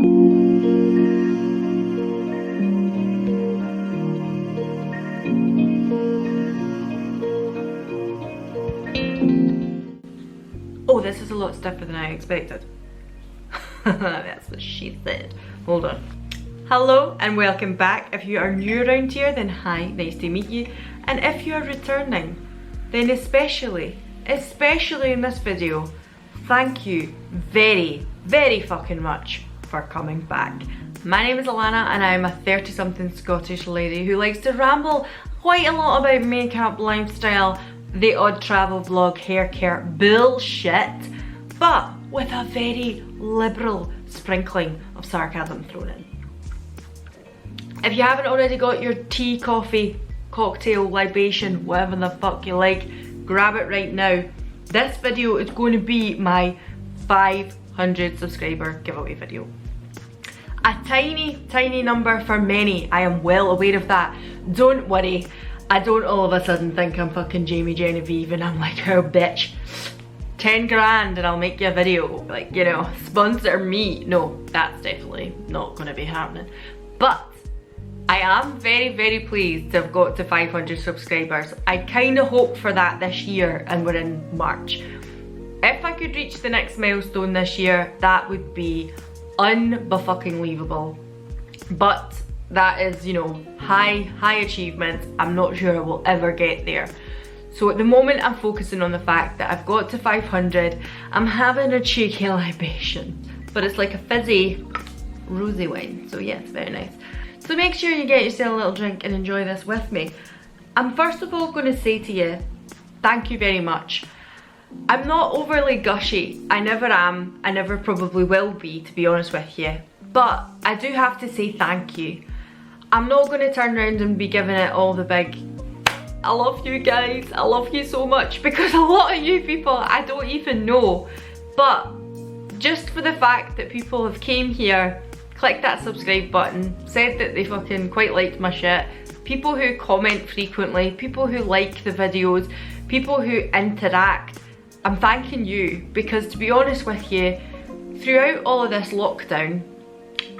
Oh, this is a lot stiffer than I expected. That's what she said. Hold on. Hello and welcome back. If you are new around here, then hi, nice to meet you. And if you are returning, then especially in this video, thank you very, very fucking much for coming back. My name is Alana and I'm a 30-something Scottish lady who likes to ramble quite a lot about makeup, lifestyle, the odd travel vlog, hair care bullshit, but with a very liberal sprinkling of sarcasm thrown in. If you haven't already got your tea, coffee, cocktail, libation, whatever the fuck you like, grab it right now. This video is going to be my 500 subscriber giveaway video. A tiny number for many, I am well aware of that. Don't worry, I don't all of a sudden think I'm fucking Jamie Genevieve and I'm like, oh bitch, 10 grand and I'll make you a video, like, you know, sponsor me. No, that's definitely not gonna be happening. But I am very, very pleased to have got to 500 subscribers. I kind of hoped for that this year and we're in March. If I could reach the next milestone this year, that would be unfucking-believable. But that is, you know, high achievement. I'm not sure I will ever get there. So at the moment I'm focusing on the fact that I've got to 500. I'm having a cheeky libation, but it's like a fizzy rosy wine. So yeah, it's very nice. So make sure you get yourself a little drink and enjoy this with me. I'm first of all going to say to you, thank you very much. I'm not overly gushy. I never am. I never probably will be, to be honest with you. But I do have to say thank you. I'm not going to turn around and be giving it all the big, I love you guys, I love you so much, because a lot of you people I don't even know. But just for the fact that people have came here, clicked that subscribe button, said that they fucking quite liked my shit, people who comment frequently, people who like the videos, people who interact, I'm thanking you, because to be honest with you, throughout all of this lockdown,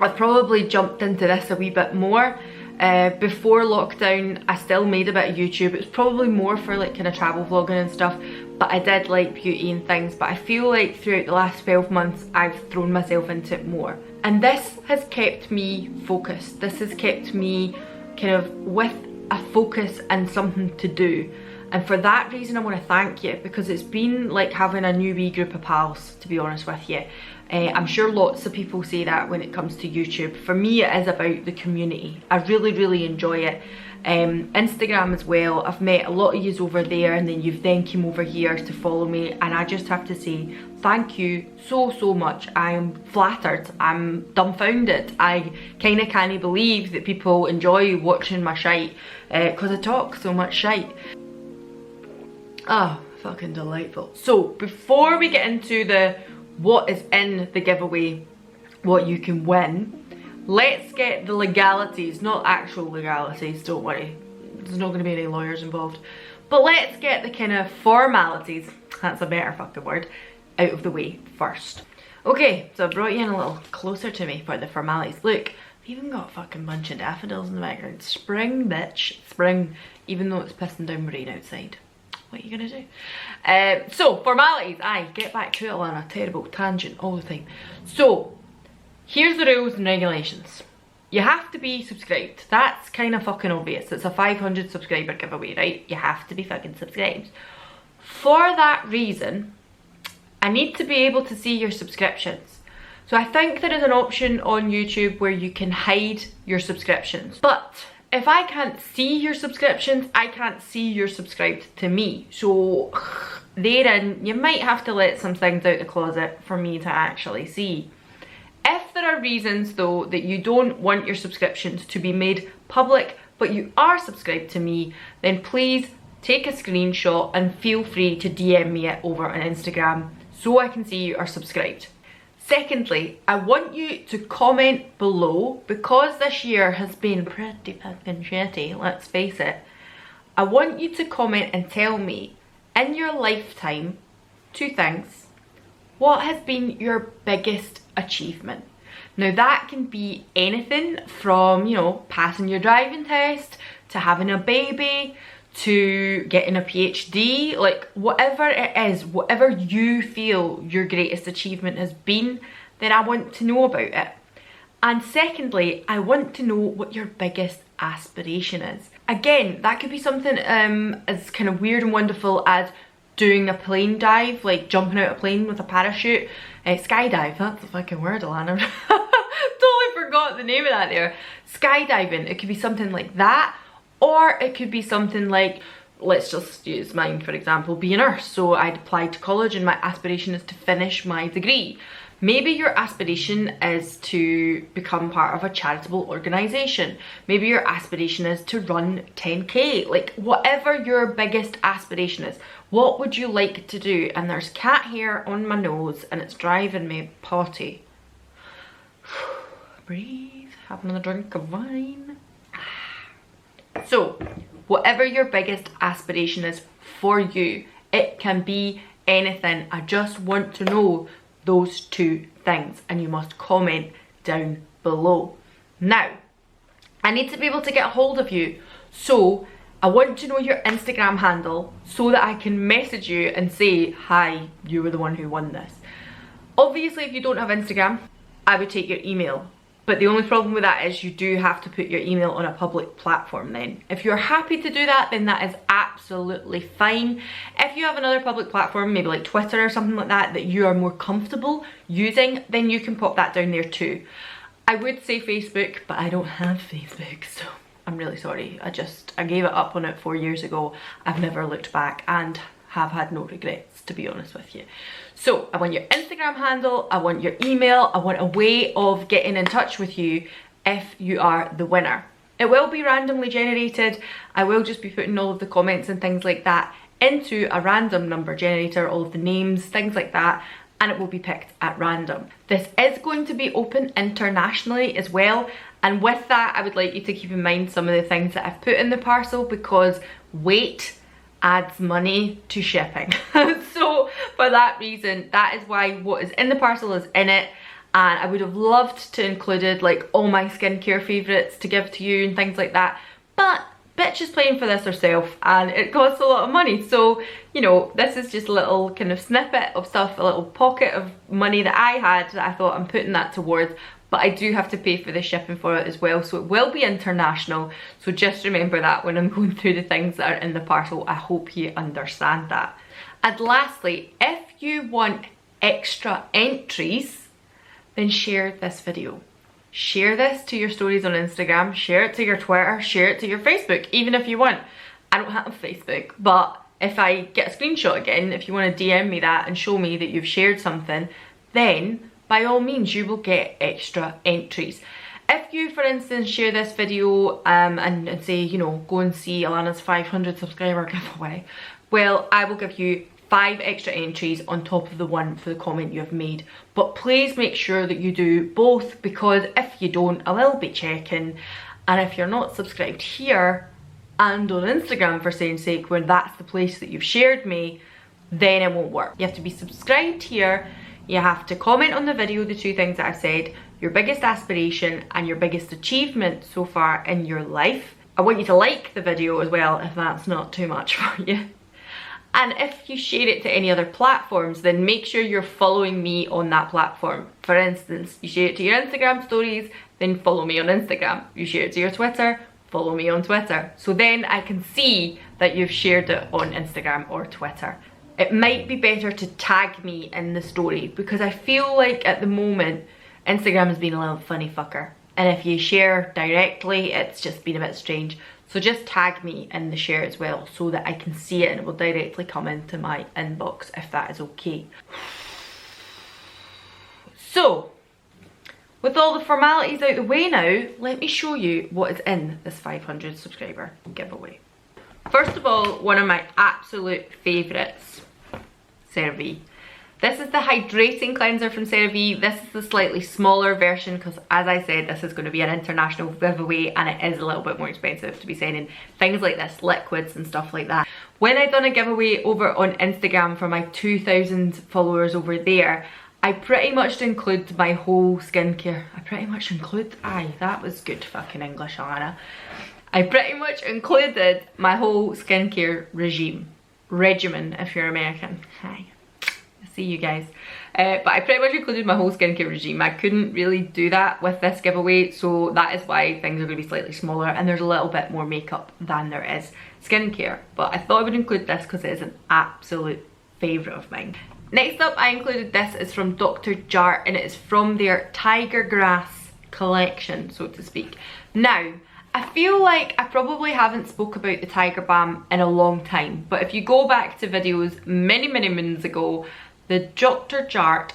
I've probably jumped into this a wee bit more. Before lockdown, I still made a bit of YouTube. It was probably more for like kind of travel vlogging and stuff, but I did like beauty and things. But I feel like throughout the last 12 months, I've thrown myself into it more. And this has kept me focused. This has kept me kind of with a focus and something to do. And for that reason, I want to thank you, because it's been like having a new wee group of pals, to be honest with you. I'm sure lots of people say that when it comes to YouTube. For me, it is about the community. I really enjoy it. Instagram as well. I've met a lot of yous over there, and then you've then come over here to follow me, and I just have to say thank you so much. I am flattered. I'm dumbfounded. I kind of can't believe that people enjoy watching my shite, because I talk so much shite. Ah, fucking delightful. So before we get into the what is in the giveaway, what you can win, let's get the legalities, not actual legalities, don't worry, there's not going to be any lawyers involved, but let's get the kind of formalities, that's a better fucking word, out of the way first. Okay, so I brought you in a little closer to me for the formalities. Look, I've even got a fucking bunch of daffodils in the background. Spring, bitch, spring, even though it's pissing down rain outside. What are you gonna do? So, formalities. Aye, get back to it, Alana. Terrible tangent all the time. So, here's the rules and regulations. You have to be subscribed. That's kind of fucking obvious. It's a 500 subscriber giveaway, right? You have to be fucking subscribed. For that reason, I need to be able to see your subscriptions. So I think there is an option on YouTube where you can hide your subscriptions. But if I can't see your subscriptions, I can't see you're subscribed to me. So therein, you might have to let some things out the closet for me to actually see. If there are reasons though that you don't want your subscriptions to be made public, but you are subscribed to me, then please take a screenshot and feel free to DM me it over on Instagram so I can see you are subscribed. Secondly, I want you to comment below, because this year has been pretty fucking shitty, let's face it. I want you to comment and tell me, in your lifetime, 2 things. What has been your biggest achievement? Now that can be anything from, you know, passing your driving test, to having a baby, to getting a PhD, like whatever it is, whatever you feel your greatest achievement has been, then I want to know about it. And secondly, I want to know what your biggest aspiration is. Again, that could be something as kind of weird and wonderful as doing a plane dive, like jumping out a plane with a parachute. Skydive, that's the fucking word, Alana. Totally forgot the name of that there. Skydiving, it could be something like that. Or it could be something like, let's just use mine for example, be a nurse. So I'd applied to college and my aspiration is to finish my degree. Maybe your aspiration is to become part of a charitable organisation. Maybe your aspiration is to run 10k. Like whatever your biggest aspiration is, what would you like to do? And there's cat hair on my nose and it's driving me potty. Breathe, have another drink of wine. So, whatever your biggest aspiration is for you, it can be anything. I just want to know those two things and you must comment down below. Now, I need to be able to get a hold of you. So, I want to know your Instagram handle so that I can message you and say, hi, you were the one who won this. Obviously, if you don't have Instagram, I would take your email. But the only problem with that is you do have to put your email on a public platform then. If you're happy to do that, then that is absolutely fine. If you have another public platform, maybe like Twitter or something like that, that you are more comfortable using, then you can pop that down there too. I would say Facebook, but I don't have Facebook, so I'm really sorry. I gave it up on it 4 years ago. I've never looked back and have had no regrets, to be honest with you. So I want your Instagram handle, I want your email, I want a way of getting in touch with you if you are the winner. It will be randomly generated. I will just be putting all of the comments and things like that into a random number generator, all of the names, things like that, and it will be picked at random. This is going to be open internationally as well, and with that I would like you to keep in mind some of the things that I've put in the parcel, because weight adds money to shipping. So for that reason, that is why what is in the parcel is in it. And I would have loved to included like all my skincare favourites to give to you and things like that, but bitch is paying for this herself and it costs a lot of money. So, you know, this is just a little kind of snippet of stuff, a little pocket of money that I had that I thought I'm putting that towards. But I do have to pay for the shipping for it as well, so it will be international. So just remember that when I'm going through the things that are in the parcel. I hope you understand that. And lastly, if you want extra entries, then share this video. Share this to your stories on Instagram, share it to your Twitter, share it to your Facebook, even if you want. I don't have Facebook, but if I get a screenshot again, if you want to DM me that and show me that you've shared something, then by all means you will get extra entries. If you, for instance, share this video and say, you know, go and see Alana's 500 subscriber giveaway, well, I will give you 5 extra entries on top of the one for the comment you have made. But please make sure that you do both, because if you don't, I will be checking. And if you're not subscribed here and on Instagram for saying sake, where that's the place that you've shared me, then it won't work. You have to be subscribed here. You have to comment on the video, the 2 things that I've said, your biggest aspiration and your biggest achievement so far in your life. I want you to like the video as well, if that's not too much for you. And if you share it to any other platforms, then make sure you're following me on that platform. For instance, you share it to your Instagram stories, then follow me on Instagram. You share it to your Twitter, follow me on Twitter. So then I can see that you've shared it on Instagram or Twitter. It might be better to tag me in the story, because I feel like at the moment Instagram has been a little funny fucker, and if you share directly it's just been a bit strange. So just tag me in the share as well so that I can see it and it will directly come into my inbox, if that is okay. So with all the formalities out the way now, let me show you what is in this 500 subscriber giveaway. First of all, one of my absolute favourites, CeraVe. This is the hydrating cleanser from CeraVe. This is the slightly smaller version because, as I said, this is going to be an international giveaway and it is a little bit more expensive to be sending things like this, liquids and stuff like that. When I done a giveaway over on Instagram for my 2,000 followers over there, I pretty much include my whole skincare. Aye, that was good fucking English, Alana. I pretty much included my whole skincare regimen if you're American. Hi, I see you guys. But I pretty much included my whole skincare regime. I couldn't really do that with this giveaway, so that is why things are going to be slightly smaller and there's a little bit more makeup than there is skincare. But I thought I would include this because it is an absolute favourite of mine. Next up, I included this. It's from Dr. Jart and it is from their Tiger Grass collection, so to speak. Now, I feel like I probably haven't spoke about the Tiger Balm in a long time, but if you go back to videos many moons ago, the Dr. Jart,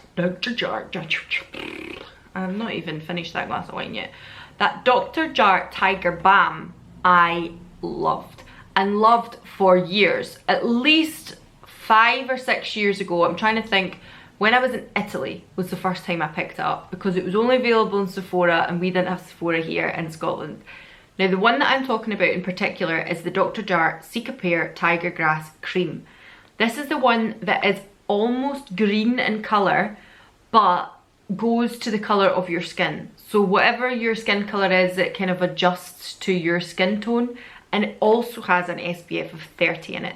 I've not even finished that glass of wine yet. That Dr. Jart Tiger Balm I loved and loved for years. At least 5 or 6 years ago, I'm trying to think, when I was in Italy was the first time I picked it up because it was only available in Sephora and we didn't have Sephora here in Scotland. Now the one that I'm talking about in particular is the Dr. Jart Cicapair Tiger Grass Cream. This is the one that is almost green in colour but goes to the colour of your skin. So whatever your skin colour is, it kind of adjusts to your skin tone, and it also has an SPF of 30 in it.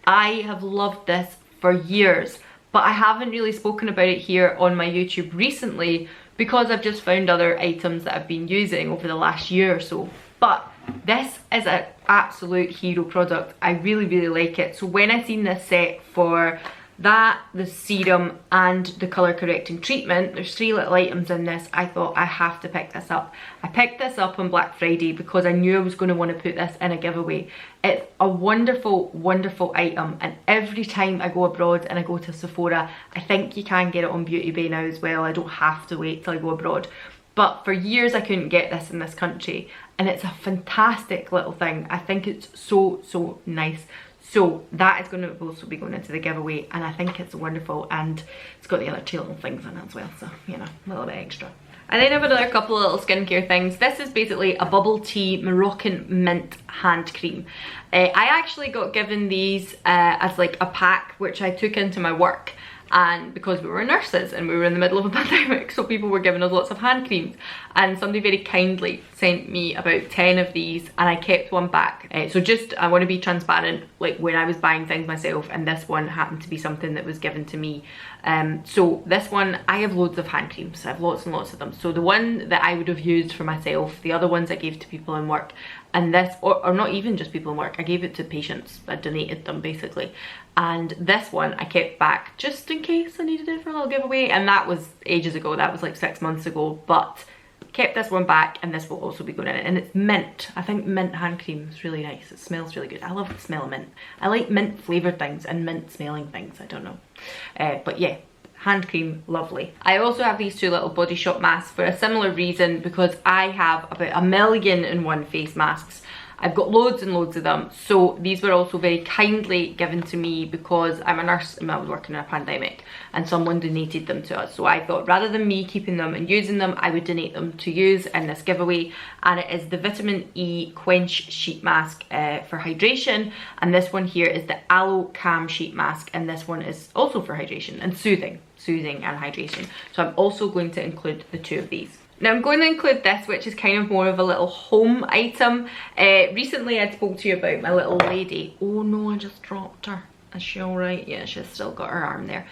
I have loved this for years, but I haven't really spoken about it here on my YouTube recently because I've just found other items that I've been using over the last year or so. But this is an absolute hero product. I really like it. So when I seen this set for that, the serum and the colour correcting treatment, there's 3 little items in this, I thought I have to pick this up. I picked this up on Black Friday because I knew I was going to want to put this in a giveaway. It's a wonderful item, and every time I go abroad and I go to Sephora, I think you can get it on Beauty Bay now as well. I don't have to wait till I go abroad. But for years I couldn't get this in this country, and it's a fantastic little thing. I think it's so nice. So that is going to also be going into the giveaway, and I think it's wonderful, and it's got the other 2 little things in it as well, so you know, a little bit extra. I then have another couple of little skincare things. This is basically a bubble tea Moroccan mint hand cream. I actually got given these as like a pack which I took into my work, and because we were nurses and we were in the middle of a pandemic, so people were giving us lots of hand creams, and somebody very kindly sent me about 10 of these and I kept one back. So just, I want to be transparent, like when I was buying things myself, and this one happened to be something that was given to me. So this one, I have loads of hand creams, I have lots and lots of them. So the one that I would have used for myself, the other ones I gave to people in work, and this, or not even just people in work, I gave it to patients. I donated them basically. And this one I kept back just in case I needed it for a little giveaway, and that was ages ago, that was like 6 months ago, but kept this one back, and this will also be going in it, and it's mint. I think mint hand cream is really nice. It smells really good. I love the smell of mint. I like mint flavoured things and mint smelling things, I don't know. But yeah, hand cream, lovely. I also have these 2 little Body Shop masks for a similar reason, because I have about 1,000,001 face masks. I've got loads and loads of them, so these were also very kindly given to me because I'm a nurse and I was working in a pandemic, and someone donated them to us. So I thought rather than me keeping them and using them, I would donate them to use in this giveaway. And it is the Vitamin E Quench Sheet Mask for hydration, and this one here is the Aloe Calm Sheet Mask, and this one is also for hydration and soothing and hydration. So I'm also going to include the 2 of these. Now I'm going to include this, which is kind of more of a little home item. Recently I spoke to you about my little lady. Oh no, I just dropped her. Is she alright? Yeah, she's still got her arm there.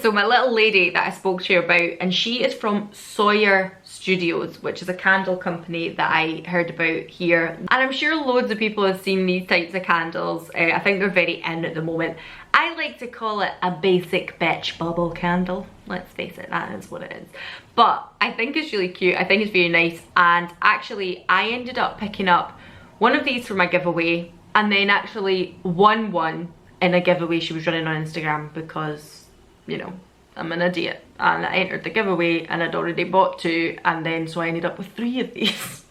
So my little lady that I spoke to you about, and she is from Sawyer Studios, which is a candle company that I heard about here. And I'm sure loads of people have seen these types of candles. I think they're very in at the moment. I like to call it a basic bitch bubble candle. Let's face it, that is what it is. But I think it's really cute. I think it's very nice. And actually, I ended up picking up one of these for my giveaway, and then actually won one in a giveaway she was running on Instagram, because, you know, I'm an idiot. And I entered the giveaway and I'd already bought 2, and then so I ended up with 3 of these.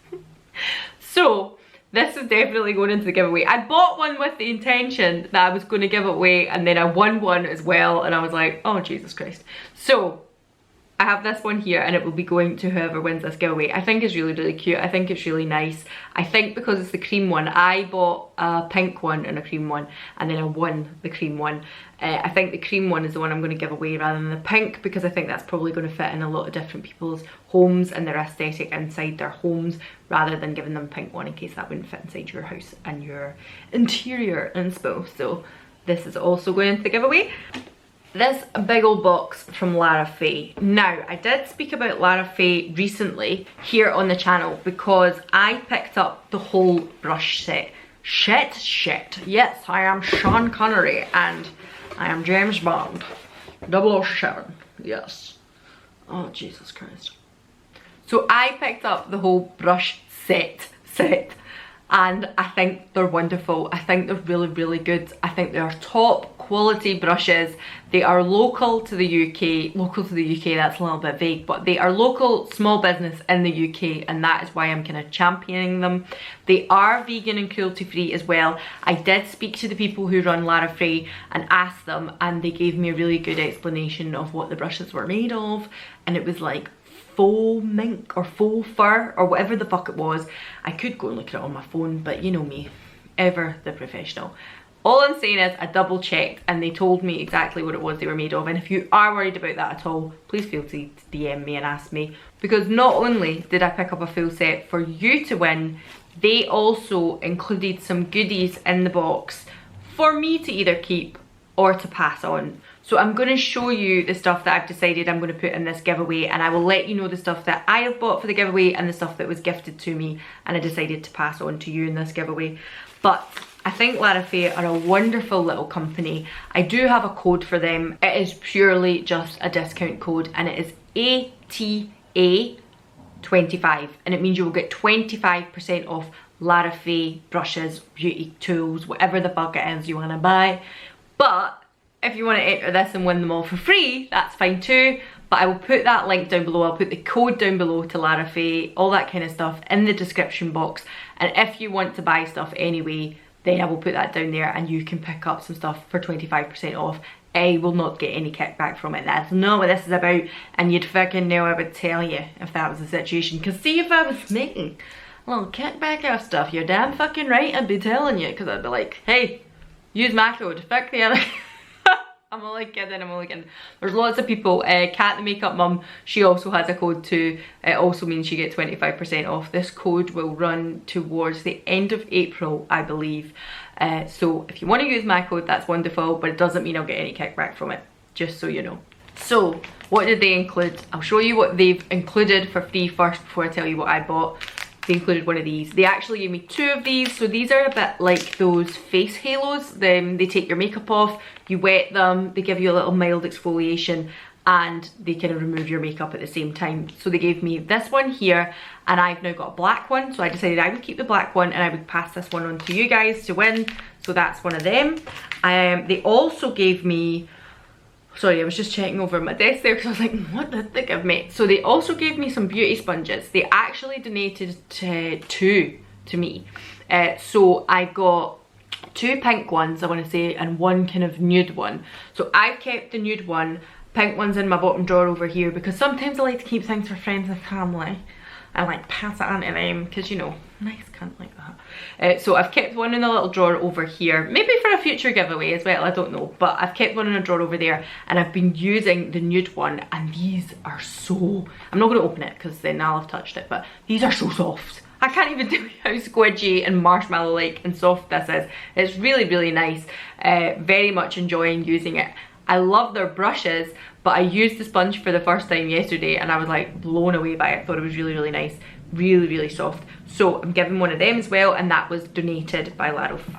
So this is definitely going into the giveaway. I bought one with the intention that I was going to give it away, and then I won one as well, and I was like, oh Jesus Christ. So I have this one here and it will be going to whoever wins this giveaway. I think it's really, really cute. I think it's really nice. I think because it's the cream one, I bought a pink one and a cream one, and then I won the cream one. I think the cream one is the one I'm going to give away rather than the pink, because I think that's probably going to fit in a lot of different people's homes and their aesthetic inside their homes, rather than giving them a pink one in case that wouldn't fit inside your house and your interior inspo. So this is also going into the giveaway. This big old box from LaraFaye. Now, I did speak about LaraFaye recently here on the channel because I picked up the whole brush set. Shit. Yes, I am Sean Connery and I am James Bond. 007. Yes. Oh, Jesus Christ. So I picked up the whole brush set. And I think they're wonderful. I think they're really, really good. I think they're top quality brushes. They are local to the UK. Local to the UK, that's a little bit vague, but they are local small business in the UK, and that is why I'm kind of championing them. They are vegan and cruelty free as well. I did speak to the people who run LaraFaye and asked them, and they gave me a really good explanation of what the brushes were made of, and it was like faux mink or faux fur or whatever the fuck it was. I could go and look at it on my phone, but you know me, ever the professional. All I'm saying is I double checked and they told me exactly what it was they were made of, and if you are worried about that at all, please feel free to DM me and ask me, because not only did I pick up a full set for you to win, they also included some goodies in the box for me to either keep or to pass on. So I'm going to show you the stuff that I've decided I'm going to put in this giveaway, and I will let you know the stuff that I have bought for the giveaway and the stuff that was gifted to me and I decided to pass on to you in this giveaway. But I think LaraFaye are a wonderful little company. I do have a code for them. It is purely just a discount code, and it is ATA25, and it means you will get 25% off LaraFaye brushes, beauty tools, whatever the fuck it is you want to buy. But if you want to enter this and win them all for free, that's fine too. But I will put that link down below. I'll put the code down below to LaraFaye, all that kind of stuff in the description box. And if you want to buy stuff anyway, then I will put that down there and you can pick up some stuff for 25% off. I will not get any kickback from it. That's not what this is about. And you'd fucking know I would tell you if that was the situation. Because see, if I was making a little kickback off stuff, you're damn fucking right, I'd be telling you. Because I'd be like, hey, use my code, fuck the other. I'm only kidding. There's lots of people. Kat the makeup mum, she also has a code too. It also means you get 25% off. This code will run towards the end of April, I believe. So if you want to use my code, that's wonderful, but it doesn't mean I'll get any kickback from it, just so you know. So what did they include? I'll show you what they've included for free first before I tell you what I bought. They included one of these. They actually gave me two of these. So these are a bit like those face halos. They take your makeup off, you wet them, they give you a little mild exfoliation, and they kind of remove your makeup at the same time. So they gave me this one here, and I've now got a black one. So I decided I would keep the black one and I would pass this one on to you guys to win. So that's one of them. They also gave me, sorry, I was just checking over my desk there because I was like, what did they give me? So they also gave me some beauty sponges. They actually donated two to me. So I got two pink ones, I want to say, and one kind of nude one. So I've kept the nude one. Pink one's in my bottom drawer over here because sometimes I like to keep things for friends and family. I like pass it on to them because, you know, nice cunt like that. So I've kept one in a little drawer over here, maybe for a future giveaway as well, I don't know, but I've kept one in a drawer over there, and I've been using the nude one, and these are so, I'm not going to open it because then I'll have touched it, but these are so soft. I can't even tell you how squidgy and marshmallow like and soft this is. It's really, really nice. Very much enjoying using it. I love their brushes, but I used the sponge for the first time yesterday and I was like blown away by it. Thought it was really, really nice. Really, really soft. So I'm giving one of them as well, and that was donated by LaraFaye.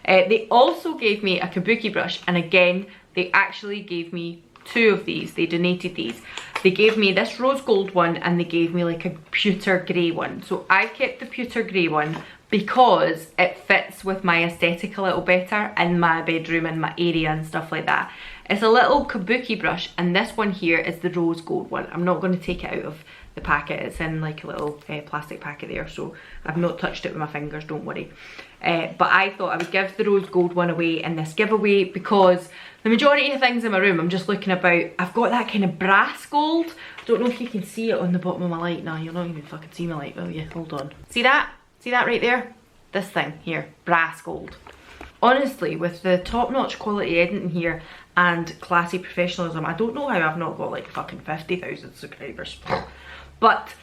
They also gave me a kabuki brush, and again, they actually gave me two of these. They donated these. They gave me this rose gold one, and they gave me like a pewter grey one. So I kept the pewter grey one because it fits with my aesthetic a little better in my bedroom and my area and stuff like that. It's a little kabuki brush, and this one here is the rose gold one. I'm not going to take it out of the packet. It's in like a little plastic packet there, so I've not touched it with my fingers, don't worry. But I thought I would give the rose gold one away in this giveaway because the majority of things in my room, I'm just looking about, I've got that kind of brass gold. I don't know if you can see it on the bottom of my light now. You'll not even fucking see my light, will you? Hold on. See that? See that right there? This thing here, brass gold. Honestly, with the top-notch quality editing here and classy professionalism, I don't know how I've not got like fucking 50,000 subscribers. But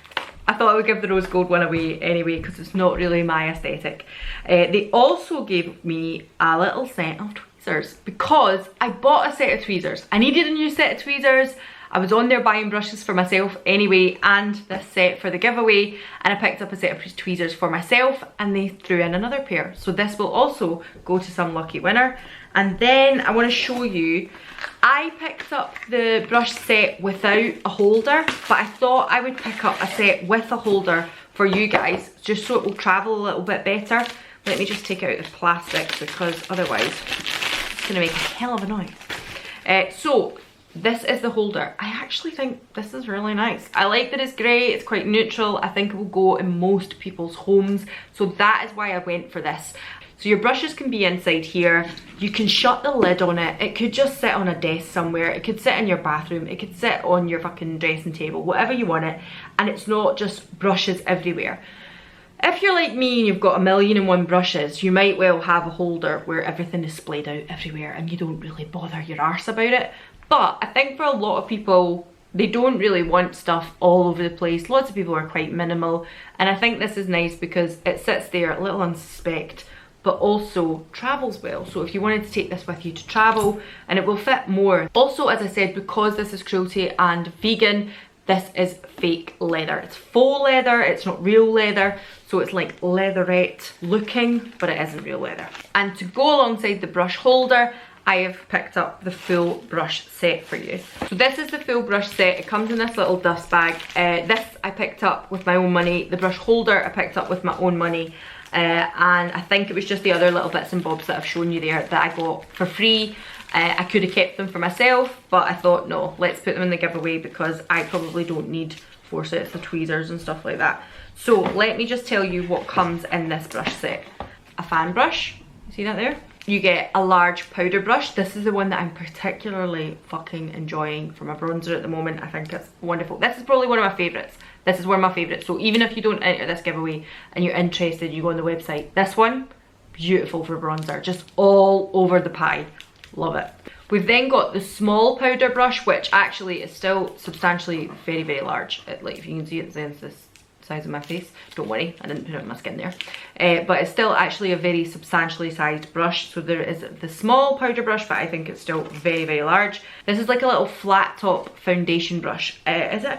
I thought I would give the rose gold one away anyway because it's not really my aesthetic. They also gave me a little set of tweezers because I bought a set of tweezers. I needed a new set of tweezers. I was on there buying brushes for myself anyway and this set for the giveaway, and I picked up a set of tweezers for myself and they threw in another pair. So this will also go to some lucky winner. And then I want to show you, I picked up the brush set without a holder, but I thought I would pick up a set with a holder for you guys just so it will travel a little bit better. Let me just take out the plastic because otherwise it's going to make a hell of a noise. So this is the holder. I actually think this is really nice. I like that it's grey, it's quite neutral. I think it will go in most people's homes. So that is why I went for this. So your brushes can be inside here. You can shut the lid on it. It could just sit on a desk somewhere. It could sit in your bathroom. It could sit on your fucking dressing table, whatever you want it. And it's not just brushes everywhere. If you're like me and you've got 1,000,001 brushes, you might well have a holder where everything is splayed out everywhere and you don't really bother your arse about it. But I think for a lot of people, they don't really want stuff all over the place. Lots of people are quite minimal. And I think this is nice because it sits there a little unsuspect, but also travels well. So if you wanted to take this with you to travel, and it will fit more. Also, as I said, because this is cruelty and vegan, this is fake leather. It's faux leather, it's not real leather. So it's like leatherette looking, but it isn't real leather. And to go alongside the brush holder, I have picked up the full brush set for you. So this is the full brush set. It comes in this little dust bag. This I picked up with my own money. The brush holder I picked up with my own money. And I think it was just the other little bits and bobs that I've shown you there that I got for free. I could have kept them for myself, but I thought no, let's put them in the giveaway because I probably don't need 4 sets of tweezers and stuff like that. So let me just tell you what comes in this brush set. A fan brush, you see that there? You get a large powder brush. This is the one that I'm particularly fucking enjoying for my bronzer at the moment. I think it's wonderful. This is probably one of my favourites. This is one of my favourites. So even if you don't enter this giveaway and you're interested, you go on the website. This one, beautiful for bronzer. Just all over the pie. Love it. We've then got the small powder brush, which actually is still substantially very, very large. Like if you can see it, it's this size of my face. Don't worry, I didn't put it on my skin there. But it's still actually a very substantially sized brush. So there is the small powder brush, but I think it's still very, very large. This is like a little flat top foundation brush. Is it a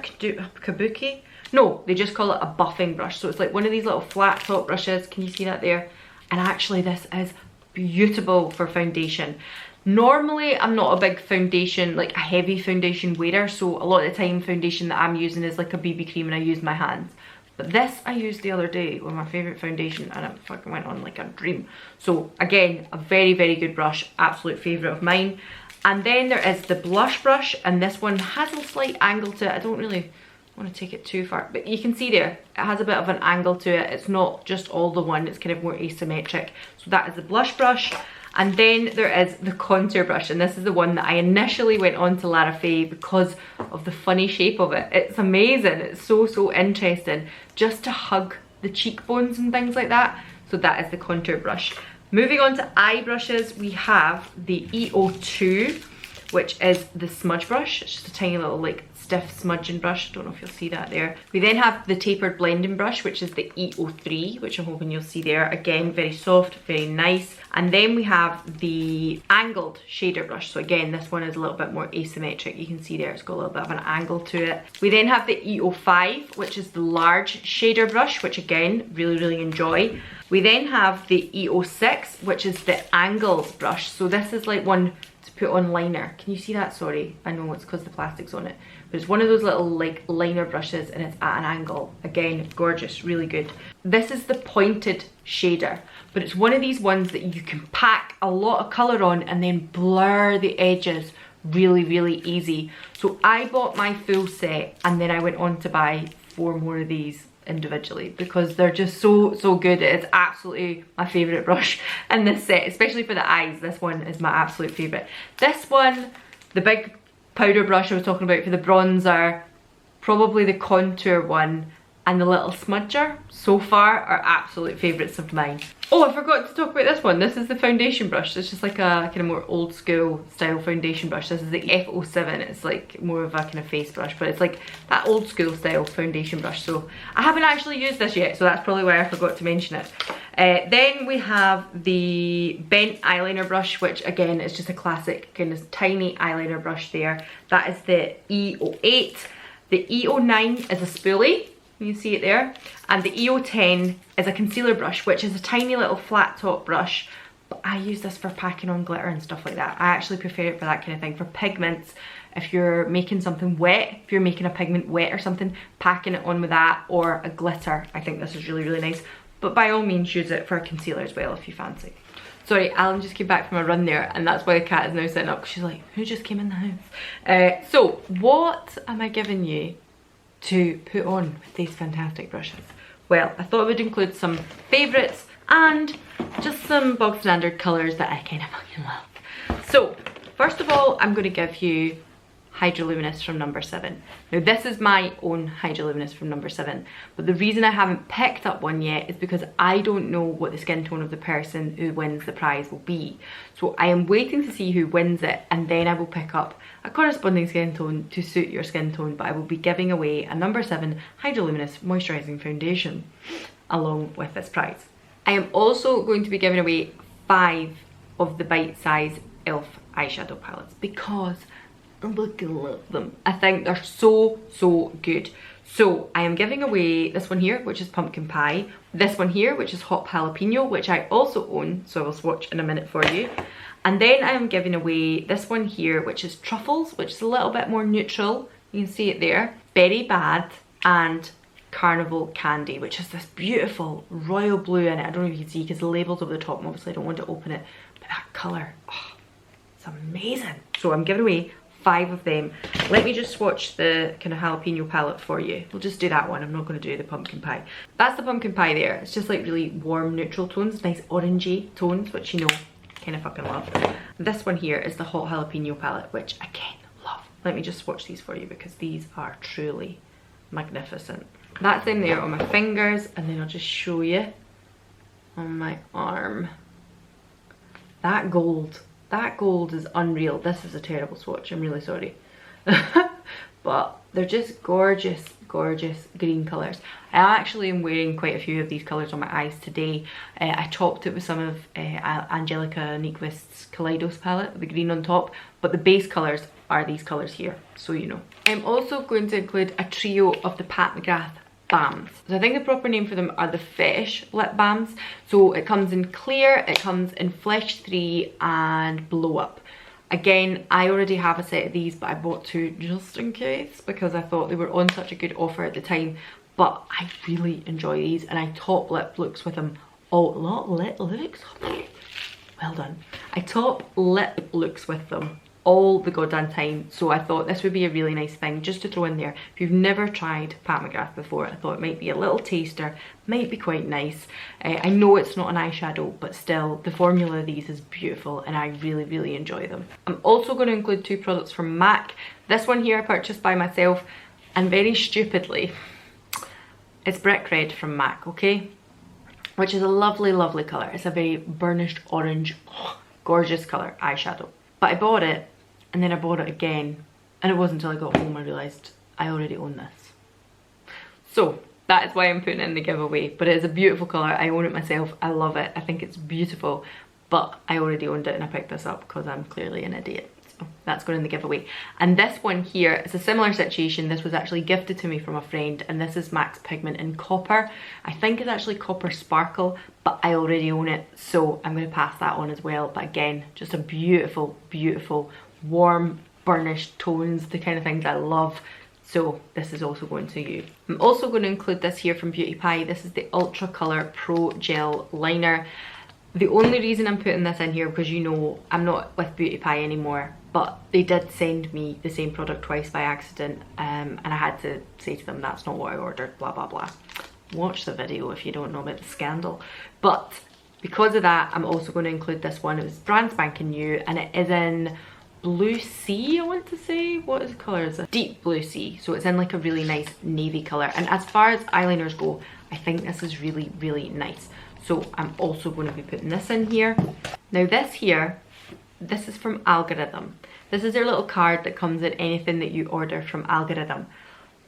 kabuki? No, they just call it a buffing brush. So it's like one of these little flat top brushes. Can you see that there? And actually this is beautiful for foundation. Normally I'm not a big foundation, like a heavy foundation wearer, so a lot of the time foundation that I'm using is like a BB cream and I use my hands. But this I used the other day with my favourite foundation and it fucking went on like a dream. So again, a very, very good brush, absolute favourite of mine. And then there is the blush brush, and this one has a slight angle to it. I don't really want to take it too far, but you can see there, it has a bit of an angle to it. It's not just all the one, it's kind of more asymmetric. So that is the blush brush. And then there is the contour brush, and this is the one that I initially went on to LaraFaye because of the funny shape of it. It's amazing, it's so, so interesting just to hug the cheekbones and things like that. So that is the contour brush. Moving on to eye brushes, we have the EO2, which is the smudge brush. It's just a tiny little like stiff smudging brush. I don't know if you'll see that there. We then have the tapered blending brush, which is the EO3, which I'm hoping you'll see there. Again, very soft, very nice. And then we have the angled shader brush. So again, this one is a little bit more asymmetric. You can see there, it's got a little bit of an angle to it. We then have the EO5, which is the large shader brush, which again, really, really enjoy. We then have the EO6, which is the angled brush. So this is like one to put on liner. Can you see that? Sorry, I know it's because the plastic's on it. But it's one of those little like liner brushes and it's at an angle. Again, gorgeous, really good. This is the pointed shader, but it's one of these ones that you can pack a lot of colour on and then blur the edges really, really easy. So I bought my full set and then I went on to buy 4 more of these individually because they're just so good. It's absolutely my favourite brush in this set, especially for the eyes. This one is my absolute favourite. This one, the big powder brush I was talking about for the bronzer, probably the contour one, and the little smudger so far are absolute favourites of mine. Oh, I forgot to talk about this one. This is the foundation brush. It's just like a kind of more old school style foundation brush. This is the F07. It's like more of a kind of face brush, but it's like that old school style foundation brush. So I haven't actually used this yet, so that's probably why I forgot to mention it. Then we have the bent eyeliner brush, which again is just a classic kind of tiny eyeliner brush there. That is the E08. The E09 is a spoolie. You see it there, and the E010 is a concealer brush, which is a tiny little flat top brush, but I use this for packing on glitter and stuff like that. I actually prefer it for that kind of thing, for pigments. If you're making something wet, if you're making a pigment wet or something, packing it on with that, or a glitter, I think this is really nice. But by all means use it for a concealer as well if you fancy. Sorry, Alan just came back from a run there, and that's why the cat is now sitting up, because she's like, who just came in the house? So what am I giving you to put on with these fantastic brushes? Well, I thought I would include some favourites and just some bog standard colours that I kind of fucking love. So first of all, I'm going to give you Hydroluminous from number 7. Now this is my own Hydroluminous from number 7, but the reason I haven't picked up one yet is because I don't know what the skin tone of the person who wins the prize will be. So I am waiting to see who wins it, and then I will pick up a corresponding skin tone to suit your skin tone, but I will be giving away a number 7 Hydroluminous Moisturising Foundation along with this prize. I am also going to be giving away 5 of the Bite Size e.l.f. eyeshadow palettes because I love them. I think they're so good. So I am giving away this one here, which is Pumpkin Pie, this one here, which is Hot Jalapeno, which I also own, so I will swatch in a minute for you. And then I am giving away this one here, which is Truffles, which is a little bit more neutral. You can see it there. Berry Bad and Carnival Candy, which is this beautiful royal blue in it. I don't know if you can see because the label's over the top, and obviously I don't want to open it, but that colour, oh, it's amazing. So I'm giving away 5 of them. Let me just swatch the kind of jalapeno palette for you. We'll just do that one. I'm not going to do the pumpkin pie. That's the pumpkin pie there. It's just like really warm neutral tones, nice orangey tones, which you know, kind of fucking love. This one here is the hot jalapeno palette, which again, love. Let me just swatch these for you because these are truly magnificent. That's them there on my fingers, and then I'll just show you on my arm. That gold is unreal. This is a terrible swatch, I'm really sorry. But they're just gorgeous green colours. I actually am wearing quite a few of these colours on my eyes today. I topped it with some of Angelica Nyquist's Kaleidos palette with the green on top, but the base colours are these colours here, so you know. I'm also going to include a trio of the Pat McGrath balms. So I think the proper name for them are the Fetish lip balms. So it comes in clear, it comes in Flesh 3 and Blow Up. Again, I already have a set of these, but I bought 2 just in case because I thought they were on such a good offer at the time. But I really enjoy these, and I top lip looks with them all. Well done. I top lip looks with them all the goddamn time, so I thought this would be a really nice thing just to throw in there. If you've never tried Pat McGrath before, I thought it might be a little taster, might be quite nice. I know it's not an eyeshadow, but still the formula of these is beautiful and I really enjoy them. I'm also going to include 2 products from MAC. This one here I purchased by myself, and very stupidly it's Brick Red from MAC, okay, which is a lovely colour. It's a very burnished orange, gorgeous colour eyeshadow, but I bought it and then I bought it again, and it wasn't until I got home I realised I already own this. So that is why I'm putting it in the giveaway, but it is a beautiful colour. I own it myself, I love it, I think it's beautiful, but I already owned it and I picked this up because I'm clearly an idiot. So that's going in the giveaway. And this one here is a similar situation. This was actually gifted to me from a friend, and this is MAC's Pigment in Copper. I think it's actually Copper Sparkle, but I already own it, so I'm going to pass that on as well. But again, just a beautiful warm burnished tones, the kind of things I love. So this is also going to you. I'm also going to include this here from Beauty Pie. This is the Ultra Colour Pro Gel Liner. The only reason I'm putting this in here, because you know I'm not with Beauty Pie anymore, but they did send me the same product twice by accident, and I had to say to them that's not what I ordered, blah blah blah. Watch the video if you don't know about the scandal. But because of that, I'm also going to include this one. It was brand spanking new, and it is in blue sea, I want to say. What is the colour? Is it deep blue sea? So it's in like a really nice navy colour. And as far as eyeliners go, I think this is really, really nice. So I'm also going to be putting this in here. Now this here, this is from Algorithm. This is their little card that comes in anything that you order from Algorithm.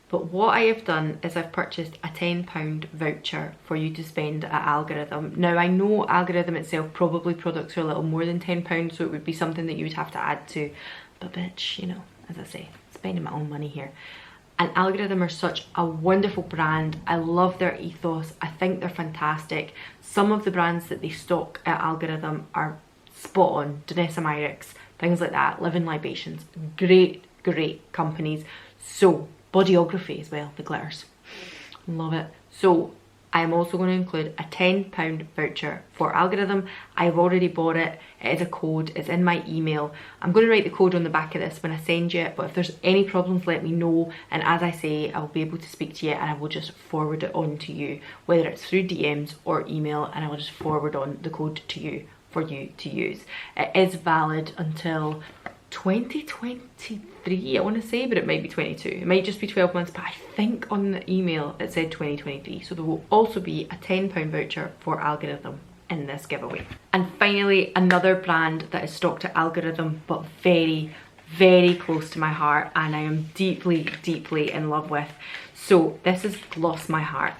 But what I have done is I've purchased a £10 voucher for you to spend at Algorithm. Now I know Algorithm itself, probably products are a little more than £10, so it would be something that you would have to add to. But bitch, you know, as I say, spending my own money here. And Algorithm are such a wonderful brand. I love their ethos. I think they're fantastic. Some of the brands that they stock at Algorithm are spot on. Danessa Myricks, things like that. Living Libations. Great, great companies. So, Bodyography as well, the glitters. Love it. So, I'm also going to include a £10 voucher for Algorithm. I've already bought it. It is a code. It's in my email. I'm going to write the code on the back of this when I send you it, but if there's any problems, let me know. And as I say, I'll be able to speak to you and I will just forward it on to you, whether it's through DMs or email, and I will just forward on the code to you for you to use. It is valid until 2023, I want to say, but it might be 22. It might just be 12 months, but I think on the email it said 2023. So there will also be a £10 voucher for Algorithm in this giveaway. And finally, another brand that is stocked at Algorithm, but very, very close to my heart, and I am deeply, deeply in love with. So this is Gloss My Heart.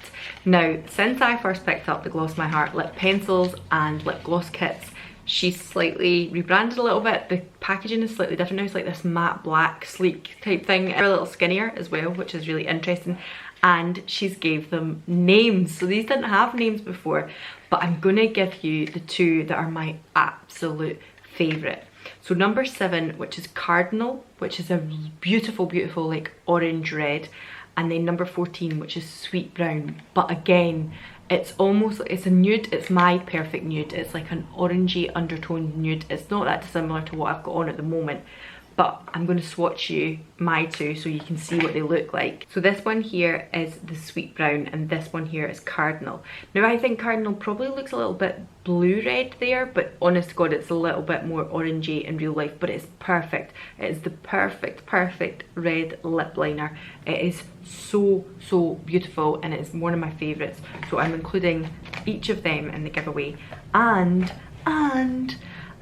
Now, since I first picked up the Gloss My Heart lip pencils and lip gloss kits, she's slightly rebranded a little bit. The packaging is slightly different now. It's like this matte black sleek type thing. They're a little skinnier as well, which is really interesting. And she's gave them names. So these didn't have names before, but I'm gonna give you the two that are my absolute favorite. So number 7, which is Cardinal, which is a beautiful, beautiful like orange red. And then number 14, which is Sweet Brown. But again, it's almost, it's a nude. It's my perfect nude. It's like an orangey undertone nude. It's not that dissimilar to what I've got on at the moment, but I'm going to swatch you my two so you can see what they look like. So this one here is the Sweet Brown and this one here is Cardinal. Now I think Cardinal probably looks a little bit blue red there, but honest to God, it's a little bit more orangey in real life, but it's perfect. It is the perfect, perfect red lip liner. It is so, so beautiful and it's one of my favorites. So I'm including each of them in the giveaway, and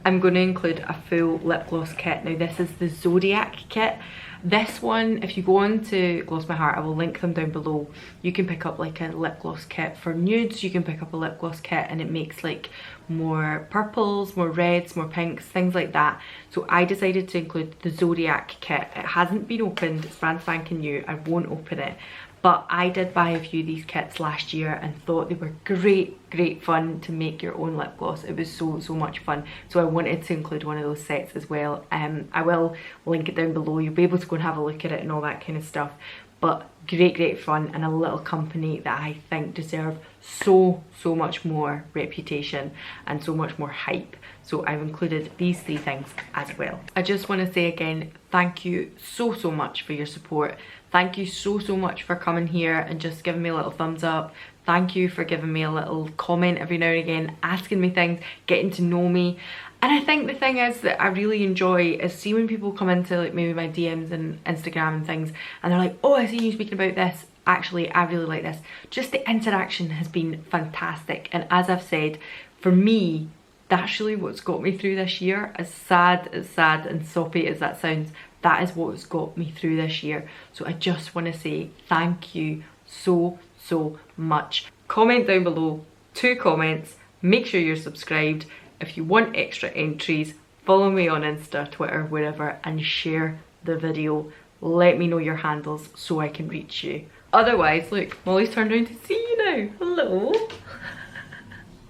I'm going to include a full lip gloss kit. Now this is the Zodiac kit. This one, if you go on to Gloss My Heart, I will link them down below. You can pick up like a lip gloss kit for nudes. You can pick up a lip gloss kit and it makes like more purples, more reds, more pinks, things like that. So I decided to include the Zodiac kit. It hasn't been opened, it's brand spanking new. I won't open it. But I did buy a few of these kits last year and thought they were great, great fun to make your own lip gloss. It was so, so much fun. So I wanted to include one of those sets as well. I will link it down below. You'll be able to go and have a look at it and all that kind of stuff. But great, great fun, and a little company that I think deserve so, so much more reputation and so much more hype. So I've included these 3 things as well. I just want to say again, thank you so, so much for your support. Thank you so, so much for coming here and just giving me a little thumbs up. Thank you for giving me a little comment every now and again, asking me things, getting to know me. And I think the thing is that I really enjoy is see when people come into like maybe my DMs and Instagram and things, and they're like, oh, I see you speaking about this. Actually, I really like this. Just the interaction has been fantastic. And as I've said, for me, that's really what's got me through this year. As sad and soppy as that sounds, that is what's got me through this year. So I just want to say thank you so, so much. Comment down below, 2 comments. Make sure you're subscribed. If you want extra entries, follow me on Insta, Twitter, wherever, and share the video. Let me know your handles so I can reach you. Otherwise, look, Molly's turned around to see you now. Hello.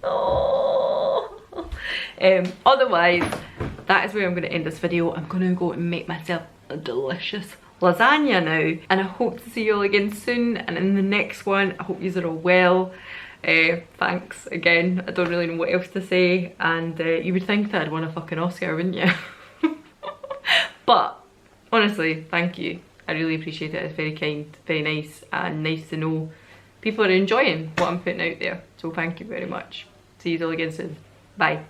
Oh. Otherwise, that is where I'm going to end this video. I'm going to go and make myself a delicious lasagna now. And I hope to see you all again soon. And in the next one, I hope you are all well. Thanks again. I don't really know what else to say, and you would think that I'd won a fucking Oscar, wouldn't you? But honestly, thank you. I really appreciate it. It's very kind, very nice, and nice to know people are enjoying what I'm putting out there. So thank you very much. See you all again soon. Bye.